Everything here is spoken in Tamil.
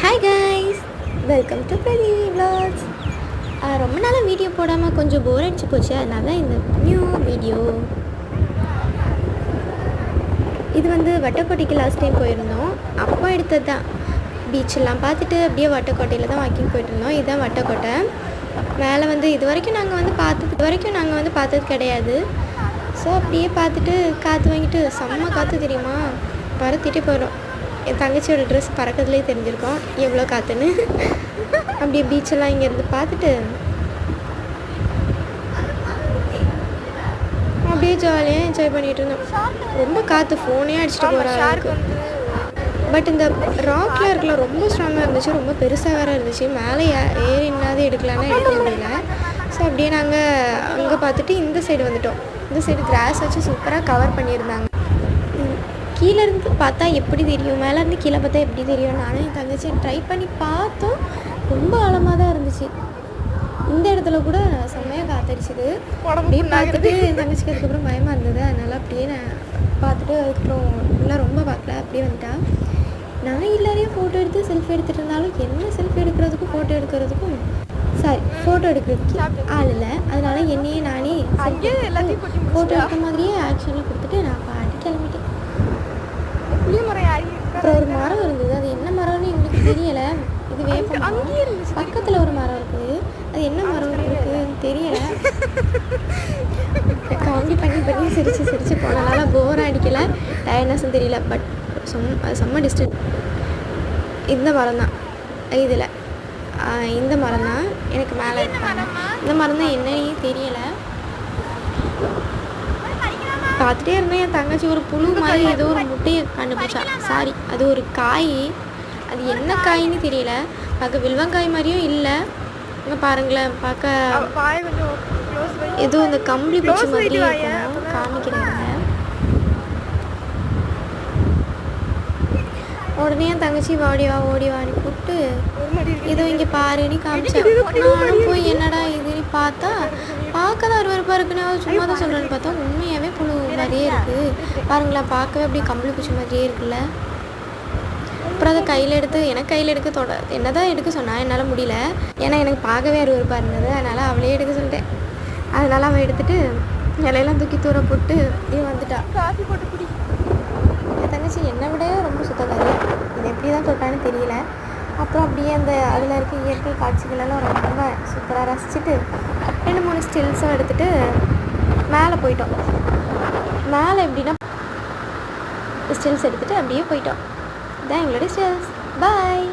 ஹாய் கைஸ், வெல்கம் டு பிரதி vlogs. ரொம்ப நாளாக வீடியோ போடாமல் கொஞ்சம் போர் அடிச்சு போச்சு. அதனால தான் இந்த நியூ வீடியோ. இது வந்து வட்டக்கோட்டைக்கு லாஸ்ட் டைம் போயிருந்தோம். அப்போ எடுத்தது தான். பீச்செல்லாம் பார்த்துட்டு அப்படியே வட்டக்கோட்டையில் தான் வாக்கிங் போயிட்டு இருந்தோம். இதுதான் வட்டக்கோட்டை. மேலே வந்து இது வரைக்கும் நாங்கள் வந்து பார்த்தது கிடையாது. ஸோ அப்படியே பார்த்துட்டு காற்று வாங்கிட்டு செம்ம காற்று தெரியுமா, பறத்திட்டே போயிடும். என் தங்கச்சியோட ட்ரெஸ் பறக்கிறதுலே தெரிஞ்சிருக்கோம் எவ்வளோ காற்றுன்னு. அப்படியே பீச்செல்லாம் இங்கேருந்து பார்த்துட்டு அப்படியே ஜாலியாக என்ஜாய் பண்ணிகிட்டு இருந்தோம். ரொம்ப காற்று, ஃபோனே அடிச்சுட்டு போகிறாங்க. பட் இந்த ராக்லாம் இருக்கலாம் ரொம்ப ஸ்ட்ராங்காக இருந்துச்சு, ரொம்ப பெருசாக வேறு இருந்துச்சு. மேலே ஏறி என்னாவது எடுக்கலான்னா எடுக்க முடியல. ஸோ அப்படியே நாங்கள் அங்கே பார்த்துட்டு இந்த சைடு வந்துட்டோம். இந்த சைடு கிராஸ் வச்சு சூப்பராக கவர் பண்ணியிருந்தாங்க. கீழேருந்து பார்த்தா எப்படி தெரியும், மேலேருந்து கீழே பார்த்தா எப்படி தெரியும். நானும் என் தங்கச்சி ட்ரை பண்ணி பார்த்தோம். ரொம்ப ஆழமாக தான் இருந்துச்சு. இந்த இடத்துல கூட செம்மையாக காத்தடிச்சிது. அப்படியே பார்த்துட்டு என் தங்கச்சிக்கு அதுக்கப்புறம் பயமாக இருந்தது. அதனால் அப்படியே நான் பார்த்துட்டு அதுக்கப்புறம் ஃபுல்லாக ரொம்ப பார்க்கல, அப்படியே வந்துட்டா. நான் எல்லாரையும் ஃபோட்டோ எடுத்து செல்ஃபி எடுத்துகிட்டு இருந்தாலும் என்ன செல்ஃபி எடுக்கிறதுக்கும் ஃபோட்டோ எடுக்கிறதுக்கும் ஃபோட்டோ எடுக்கிறதுக்கு ஆள் இல்லை. அதனால என்னையே நானே ஃபோட்டோ எடுத்த மாதிரியே ஆக்ஷனில் கொடுத்துட்டு நான் பாட்டு கிளம்பிட்டேன். அப்புறம் ஒரு மரம் இருந்தது, அது என்ன மரம்னு எங்களுக்கு தெரியலை. இது வேப்ப பக்கத்தில் ஒரு மரம் இருக்குது, அது என்ன மரம் இருக்குதுன்னு தெரியலை. காமெடி பண்ணி சிரித்து போனனால போர் அடிக்கலை, டயர்னஸும் தெரியல. பட் செம்ம டிஸ்டன்ஸ். இந்த மரம் தான் இதில், இந்த மரம் தான் எனக்கு மேலே இருப்பாங்க. இந்த மரம் தான் என்னன்னே தெரியலை. பார்த்துட்டே இருந்தேன். என் தங்கச்சி ஒரு புழு மாதிரி ஏதோ ஒரு முட்டையை கண்டுபிடிச்சா. சாரி, அது ஒரு காய். அது என்ன காயின்னு தெரியல. பார்க்க வில்வங்காய் மாதிரியும் இல்லை. இங்கே பாருங்களேன், பார்க்க ஏதோ இந்த கம்பளி பூச்சி மாதிரி இருக்கும். காமிக்கிறாங்க. உடனே என் தங்கச்சி ஓடிவான்னு கூப்பிட்டு ஏதோ இங்கே பாருன்னு காமிச்சா. நானும் போய் என்னடா இதுன்னு பார்த்தா, பார்க்க தான் அருவருப்பாக இருக்குன்னு சும்மா தான் சொல்கிறேன்னு பார்த்தா உண்மையாகவே புழு மாதிரியே இருக்குது. பாருங்களேன், பார்க்கவே அப்படியே கம்பளி பூச்சி மாதிரியே இருக்குல்ல. அப்புறம் அதை எனக்கு கையில் எடுக்க என்ன தான் எடுக்க சொன்னால் என்னால் முடியல. ஏன்னா எனக்கு பார்க்கவே அருவருப்பாக இருந்தது. அதனால் அவளே எடுக்க சொல்லிட்டேன். அதனால் அவள் எடுத்துகிட்டு இலையெல்லாம் தூக்கி தூர போட்டு அப்படியே வந்துட்டா. காஃபி போட்டு குடி. என் தங்கச்சி என்னை விட ரொம்ப சுத்தக்காரி. இது எப்படி தான் தொட்டான்னு தெரியல. அப்புறம் அப்படியே அதில் இருக்க இயற்கை காட்சிகளெல்லாம் ரொம்ப சூப்பராக ரசிச்சுட்டு 2-3 ஸ்டில்ஸும் எடுத்துகிட்டு மேலே போயிட்டோம். மேலே எப்படின்னா ஸ்டில்ஸ் எடுத்துகிட்டு அப்படியே போயிட்டோம். இதான் எங்களுடைய ஸ்டில்ஸ். பாய்.